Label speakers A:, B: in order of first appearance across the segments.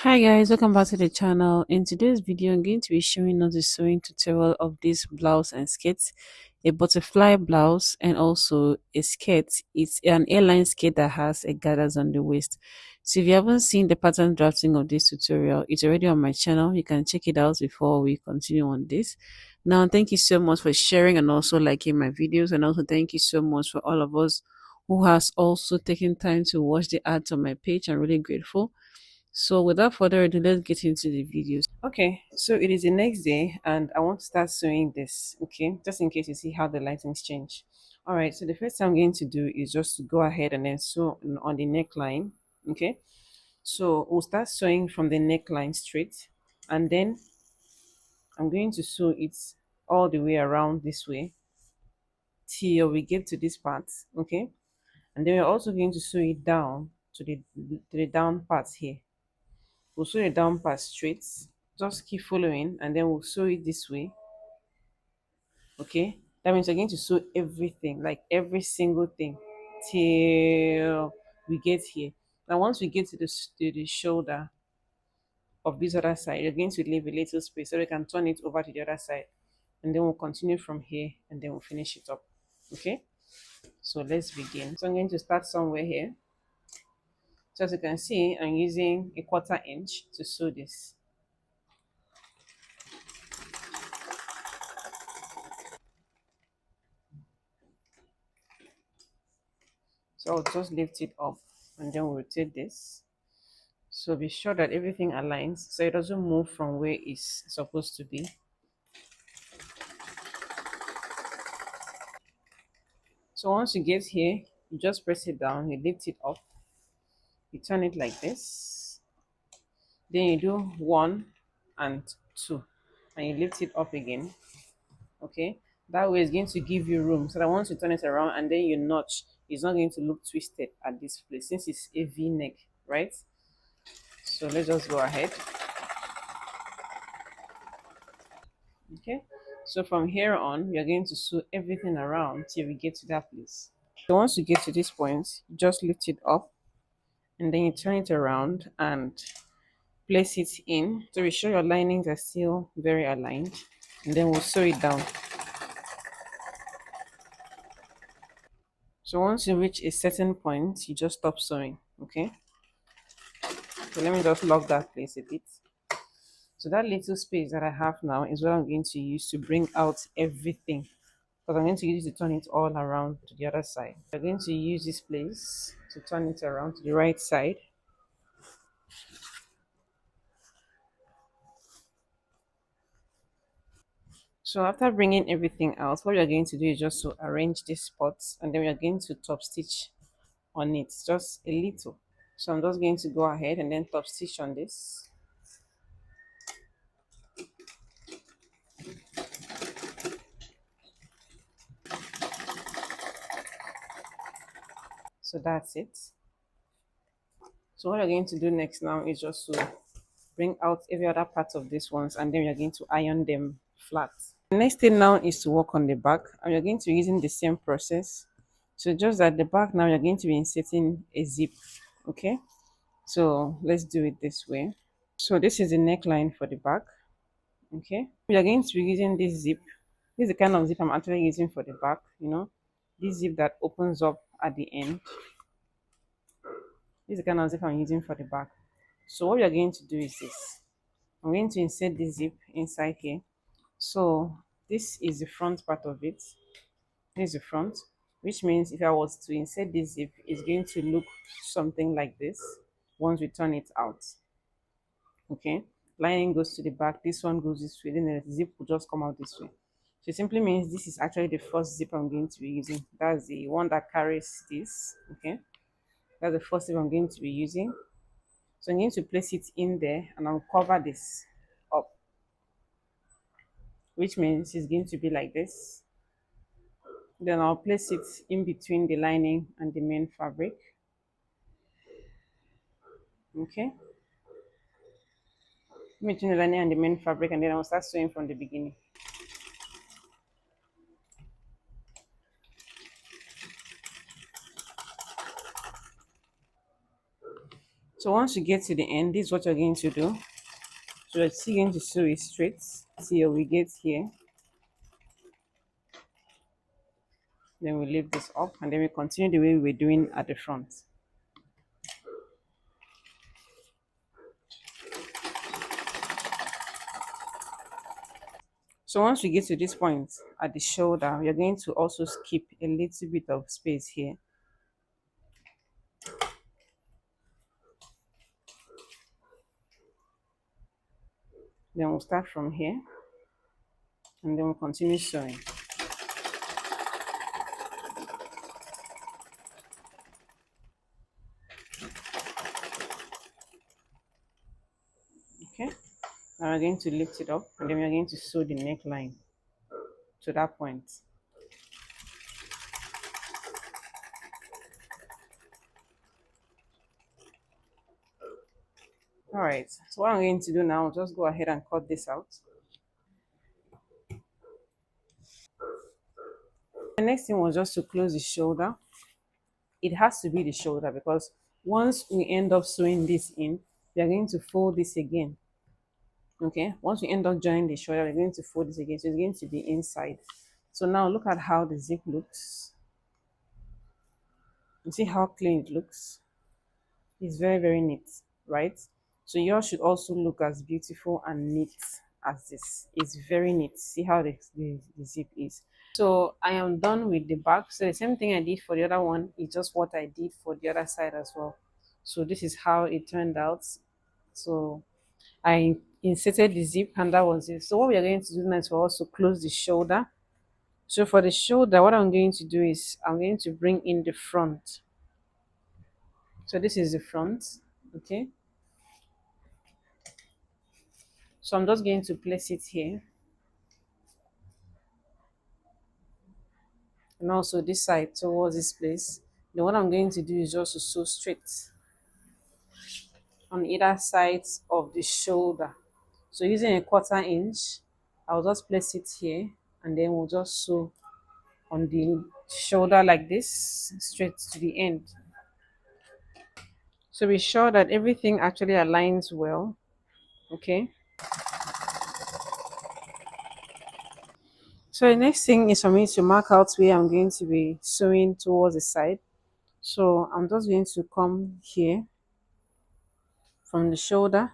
A: Hi guys, welcome back to the channel. In today's video I'm going to be showing us the sewing tutorial of this blouse and skirt, a butterfly blouse and also a skirt. It's an airline skirt that has a gathers on the waist. So if you haven't seen the pattern drafting of this tutorial, it's already on my channel. You can check it out before we continue on this. Now thank you so much for sharing and also liking my videos, and also thank you so much for all of us who has also taken time to watch the ads on my page. I'm really grateful. So without further ado, let's get into the videos. Okay, so it is the next day and I want to start sewing this, okay, just in case you see how the lightings change. All right, so the first thing I'm going to do is just to go ahead and then sew on the neckline, okay. So we'll start sewing from the neckline straight, and then I'm going to sew it all the way around this way till we get to this part, okay. And then we're also going to sew it down to the down part here. We'll sew it down part straight. Just keep following, and then we'll sew it this way. Okay, that means we're going to sew everything, like every single thing, till we get here. Now once we get to the shoulder of this other side, you're going to leave a little space so we can turn it over to the other side, and then we'll continue from here and then we'll finish it up. Okay, so let's begin. So I'm going to start somewhere here. So as you can see, I'm using a 1/4 inch to sew this. So I'll just lift it up and then we'll rotate this. So be sure that everything aligns so it doesn't move from where it's supposed to be. So once you get here, you just press it down, you lift it up, you turn it like this. Then you do 1 and 2 and you lift it up again. Okay, that way it's going to give you room so that once you turn it around and then you notch, it's not going to look twisted at this place since it's a V-neck, right? So let's just go ahead. Okay, so from here on we are going to sew everything around till we get to that place. So once you get to this point, you just lift it up and then you turn it around and place it in to be sure your linings are still very aligned, and then we'll sew it down. So once you reach a certain point, you just stop sewing. Okay, so let me just lock that place a bit. So that little space that I have now is what I'm going to use to bring out everything, because I'm going to use it to turn it all around to the other side. I'm going to use this place to turn it around to the right side. So after bringing everything out, what you're going to do is just to arrange these spots, and then we are going to top stitch on it just a little. So I'm just going to go ahead and then top stitch on this. So that's it. So what you're going to do next now is just to bring out every other part of these ones, and then we are going to iron them flat. The next thing now is to work on the back, and you're going to be using the same process. So just at the back now, you're going to be inserting a zip. Okay, so let's do it this way. So this is the neckline for the back. Okay, we are going to be using this zip. This is the kind of zip I'm actually using for the back, you know, this zip that opens up at the end. This is the kind of zip I'm using for the back. So what we are going to do is this. I'm going to insert this zip inside here. So this is the front part of it. This is the front, which means if I was to insert this zip, it's going to look something like this once we turn it out. Okay, lining goes to the back, this one goes this way, then the zip will just come out this way. So it simply means this is actually the first zip I'm going to be using. That's the one that carries this. Okay, that's the first zip I'm going to be using. So I'm going to place it in there and I'll cover this up, which means it's going to be like this. Then I'll place it in between the lining and the main fabric. Okay, in between the lining and the main fabric, and then I'll start sewing from the beginning. So once you get to the end, this is what you're going to do. So you're still going to sew it straight till we get here. Then we leave this up and then we continue the way we were doing at the front. So once we get to this point at the shoulder, you're going to also skip a little bit of space here. Then we'll start from here and then we'll continue sewing. Okay, now we're going to lift it up and then we're going to sew the neckline to that point. All right, so what I'm going to do now, just go ahead and cut this out. The next thing was just to close the shoulder. It has to be the shoulder because once we end up sewing this in, we are going to fold this again. Okay, once we end up joining the shoulder, we're going to fold this again, so it's going to be inside. So now look at how the zip looks. You see how clean it looks? It's very, very neat, right? So yours should also look as beautiful and neat as this. It's very neat. See how the zip is. So I am done with the back. So the same thing I did for the other one is just what I did for the other side as well. So this is how it turned out. So I inserted the zip and that was it. So what we are going to do now is for us to close the shoulder. So for the shoulder, what I'm going to do is I'm going to bring in the front. So this is the front, okay? So I'm just going to place it here. And also this side towards this place. Then what I'm going to do is just to sew straight on either sides of the shoulder. So using a 1/4 inch, I'll just place it here and then we'll just sew on the shoulder like this, straight to the end. So be sure that everything actually aligns well, okay? So the next thing is for me to mark out where I'm going to be sewing towards the side. So I'm just going to come here from the shoulder.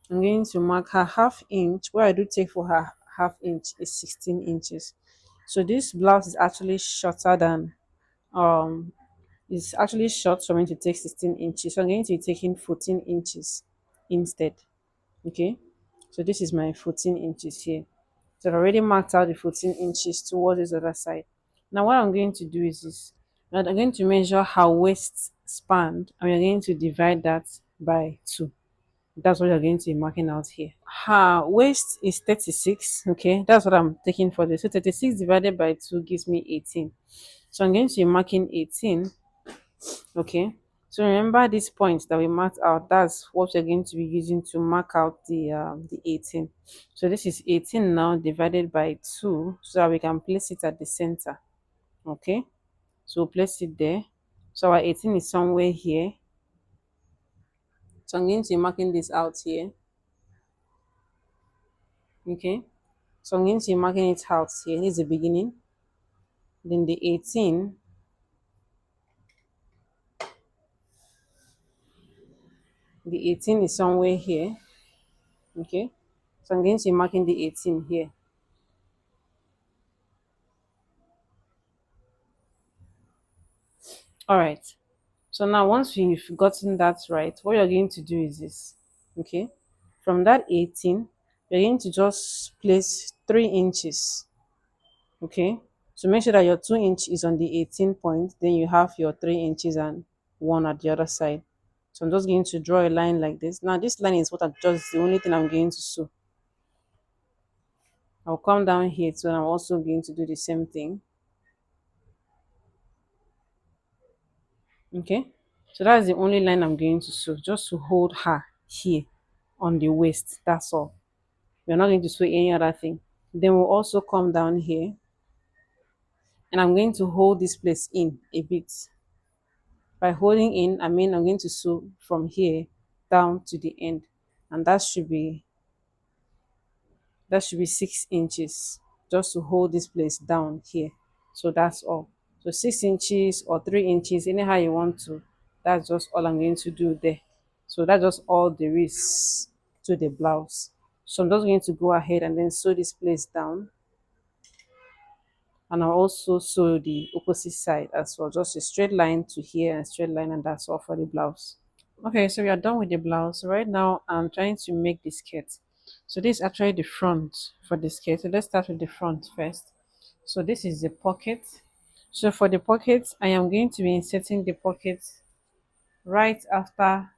A: I'm going to mark her 1/2 inch. What I do take for her 1/2 inch is 16 inches. So this blouse is actually shorter than it's actually short for me to take 16 inches. So I'm going to be taking 14 inches instead. Okay, so this is my 14 inches here. So I've already marked out the 14 inches towards the other side. Now what I'm going to do is this. Now I'm going to measure her waist span and we're going to divide that by 2. That's what you're going to be marking out here. Her waist is 36. Okay, that's what I'm taking for this. So 36 divided by 2 gives me 18. So I'm going to be marking 18. Okay, so remember these points that we marked out. That's what we're going to be using to mark out the 18. So this is 18 now divided by 2 so that we can place it at the center. Okay, so we'll place it there. So our 18 is somewhere here. So I'm going to be marking this out here. Okay, so I'm going to be marking it out here. This is the beginning. Then the 18 is somewhere here. Okay, so I'm going to be marking the 18 here. All right, so now once we've gotten that right, what you're going to do is this. Okay, from that 18 you're going to just place 3 inches. Okay, so make sure that your 2 inch is on the 18 point, then you have your 3 inches and 1 at the other side. So I'm just going to draw a line like this. Now this line is what I'm just the only thing I'm going to sew. I'll come down here too and I'm also going to do the same thing. Okay, so that's the only line I'm going to sew, just to hold her here on the waist. That's all. We're not going to sew any other thing. Then we'll also come down here and I'm going to hold this place in a bit. By holding in, I mean I'm going to sew from here down to the end, and that should be 6 inches, just to hold this place down here. So that's all. So 6 inches or 3 inches, anyhow you want to. That's just all I'm going to do there. So that's just all there is to the blouse. So I'm just going to go ahead and then sew this place down, and I'll also sew the opposite side as well, just a straight line to here and straight line, and that's all for the blouse. Okay, so we are done with the blouse. Right now I'm trying to make the skirt. So this is actually the front for the skirt. So let's start with the front first. So this is the pocket. So for the pocket, I am going to be inserting the pocket right after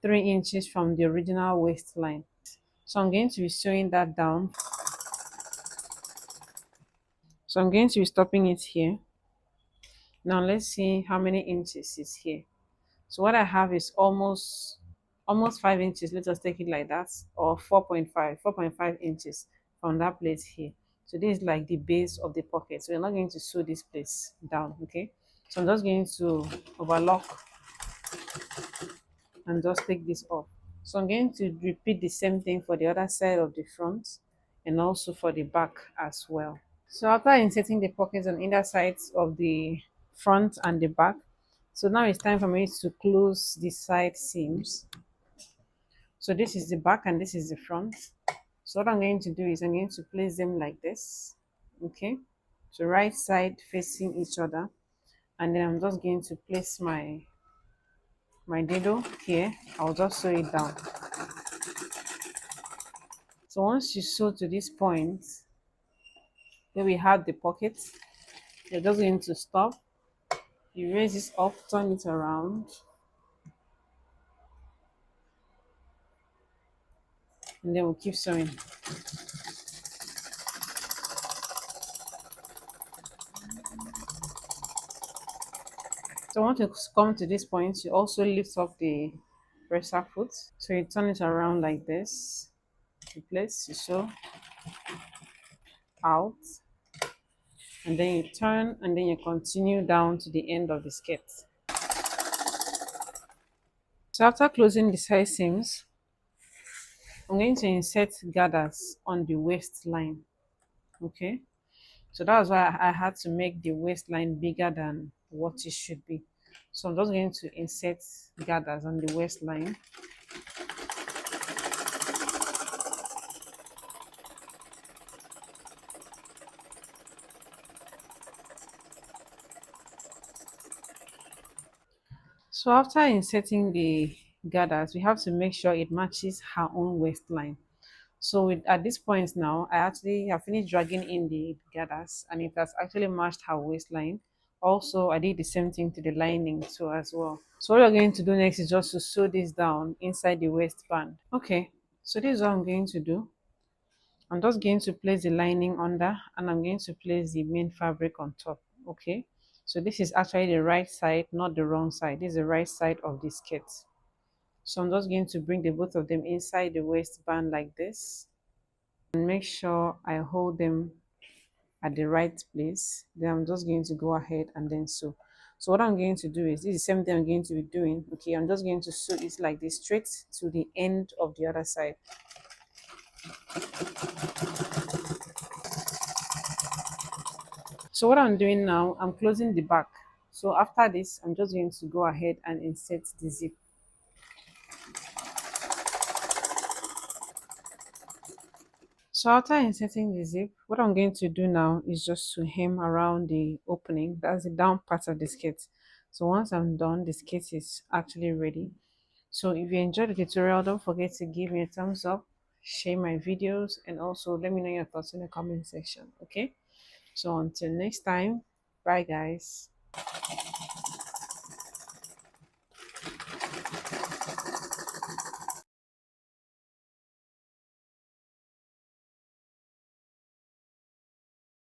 A: 3 inches from the original waistline. So I'm going to be sewing that down. So I'm going to be stopping it here. Now let's see how many inches is here. So what I have is almost 5 inches. Let us take it like that, or 4.5 inches from that place here. So this is like the base of the pocket. So you're not going to sew this place down, okay? So I'm just going to overlock and just take this off. So I'm going to repeat the same thing for the other side of the front and also for the back as well. So after inserting the pockets on either sides of the front and the back, so now it's time for me to close the side seams. So this is the back and this is the front. So what I'm going to do is I'm going to place them like this, okay? So right side facing each other, and then I'm just going to place my dado here. I'll just sew it down. So once you sew to this point, then we have the pocket. You're just going to stop. You raise this up, turn it around, and then we'll keep sewing. So once you come to this point, you also lift up the presser foot. So you turn it around like this. You place, you sew out, and then you turn, and then you continue down to the end of the skirt. So after closing the side seams, I'm going to insert gathers on the waistline. Okay, so that's why I had to make the waistline bigger than what it should be. So I'm just going to insert gathers on the waistline. So after inserting the gathers, we have to make sure it matches her own waistline. So at this point now, I actually have finished dragging in the gathers, and it has actually matched her waistline. Also, I did the same thing to the lining too as well. So what we're going to do next is just to sew this down inside the waistband. Okay, so this is what I'm going to do. I'm just going to place the lining under, and I'm going to place the main fabric on top. Okay, so this is actually the right side, not the wrong side. This is the right side of the skirt. So I'm just going to bring the both of them inside the waistband like this, and make sure I hold them at the right place. Then I'm just going to go ahead and then sew. So what I'm going to do is, this is the same thing I'm going to be doing. Okay, I'm just going to sew it like this straight to the end of the other side. So what I'm doing now, I'm closing the back. So after this, I'm just going to go ahead and insert the zip. So after inserting the zip, what I'm going to do now is just to hem around the opening. That's the down part of the skirt. So once I'm done, the skirt is actually ready. So if you enjoyed the tutorial, don't forget to give me a thumbs up, share my videos, and also let me know your thoughts in the comment section. Okay, so until next time, bye guys.